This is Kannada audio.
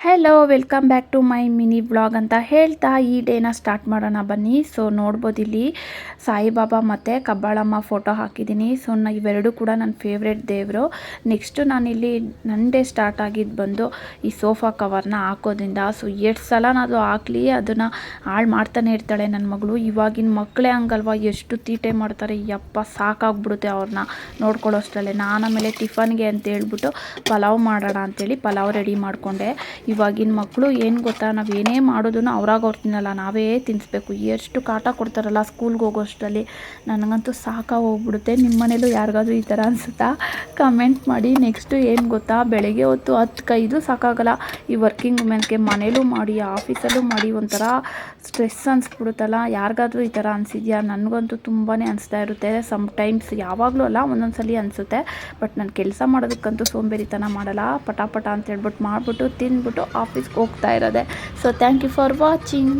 Hello welcome back to my mini vlog ಅಂತ ಹೇಳ್ತಾ ಈ ಡೇನ ಸ್ಟಾರ್ಟ್ ಮಾಡೋಣ ಬನ್ನಿ. ಸೊ ನೋಡ್ಬೋದು ಇಲ್ಲಿ ಸಾಯಿಬಾಬಾ ಮತ್ತು ಕಬ್ಬಾಳಮ್ಮ ಫೋಟೋ ಹಾಕಿದ್ದೀನಿ. ಸೊ ಇವೆರಡು ಕೂಡ ನನ್ನ ಫೇವ್ರೆಟ್ ದೇವರು. ನೆಕ್ಸ್ಟು ನಾನಿಲ್ಲಿ ನನ್ನ ಡೇ ಸ್ಟಾರ್ಟ್ ಆಗಿದ್ದು ಬಂದು ಈ ಸೋಫಾ ಕವರ್ನ ಹಾಕೋದ್ರಿಂದ. ಸೊ ಎಷ್ಟು ಸಲ ಅದು ಹಾಕಲಿ ಅದನ್ನು ಹಾಳು ಮಾಡ್ತಾನೆ ಇರ್ತಾಳೆ ನನ್ನ ಮಗಳು. ಇವಾಗಿನ ಮಕ್ಕಳೇ ಹಂಗಲ್ವ, ಎಷ್ಟು ತೀಟೆ ಮಾಡ್ತಾರೆ, ಯಪ್ಪ ಸಾಕಾಗ್ಬಿಡುತ್ತೆ ಅವ್ರನ್ನ ನೋಡ್ಕೊಳ್ಳೋಷ್ಟರಲ್ಲೇ. ನಾನು ಆಮೇಲೆ ಟಿಫನ್ಗೆ ಅಂತ ಹೇಳ್ಬಿಟ್ಟು ಪಲಾವ್ ಮಾಡೋಣ ಅಂಥೇಳಿ ಪಲಾವ್ ರೆಡಿ ಮಾಡಿಕೊಂಡೆ. ಇವಾಗಿನ ಮಕ್ಕಳು ಏನು ಗೊತ್ತಾ, ನಾವು ಏನೇ ಮಾಡೋದನ್ನು ಅವ್ರಾಗ ತಿನ್ನಲ್ಲ, ನಾವೇ ತಿನ್ನಿಸ್ಬೇಕು. ಎಷ್ಟು ಕಾಟ ಕೊಡ್ತಾರಲ್ಲ ಸ್ಕೂಲ್ಗೆ ಹೋಗೋಷ್ಟರಲ್ಲಿ, ನನಗಂತೂ ಹೋಗ್ಬಿಡುತ್ತೆ. ನಿಮ್ಮ ಮನೇಲೂ ಯಾರಿಗಾದ್ರೂ ಈ ಥರ ಅನಿಸುತ್ತಾ ಕಮೆಂಟ್ ಮಾಡಿ. ನೆಕ್ಸ್ಟು ಏನು ಗೊತ್ತಾ, ಬೆಳಗ್ಗೆ ಹೊತ್ತು 10 ಕೈದು ಸಾಕಾಗಲ್ಲ. ಈ ವರ್ಕಿಂಗ್ ವುಮೆನ್ಗೆ ಮನೇಲೂ ಮಾಡಿ ಆಫೀಸಲ್ಲೂ ಮಾಡಿ ಒಂಥರ ಸ್ಟ್ರೆಸ್ ಅನಿಸ್ಬಿಡುತ್ತಲ್ಲ. ಯಾರಿಗಾದ್ರೂ ಈ ಥರ ಅನಿಸಿದ್ಯಾ? ನನಗಂತೂ ತುಂಬಾ ಅನಿಸ್ತಾ ಇರುತ್ತೆ. ಟೈಮ್ಸ್ ಯಾವಾಗಲೂ ಅಲ್ಲ, ಒಂದೊಂದು ಸಲ ಅನಿಸುತ್ತೆ. ಬಟ್ ನಾನು ಕೆಲಸ ಮಾಡೋದಕ್ಕಂತೂ ಸೋಂಬೇರಿತನ ಮಾಡಲ್ಲ. ಪಟ ಅಂತ ಹೇಳ್ಬಿಟ್ಟು ಮಾಡಿಬಿಟ್ಟು ತಿಂದ್ಬಿಟ್ಟು ಆಫೀಸ್ಗೆ ಹೋಗ್ತಾ ಇರೋದೆ. So thank you for watching.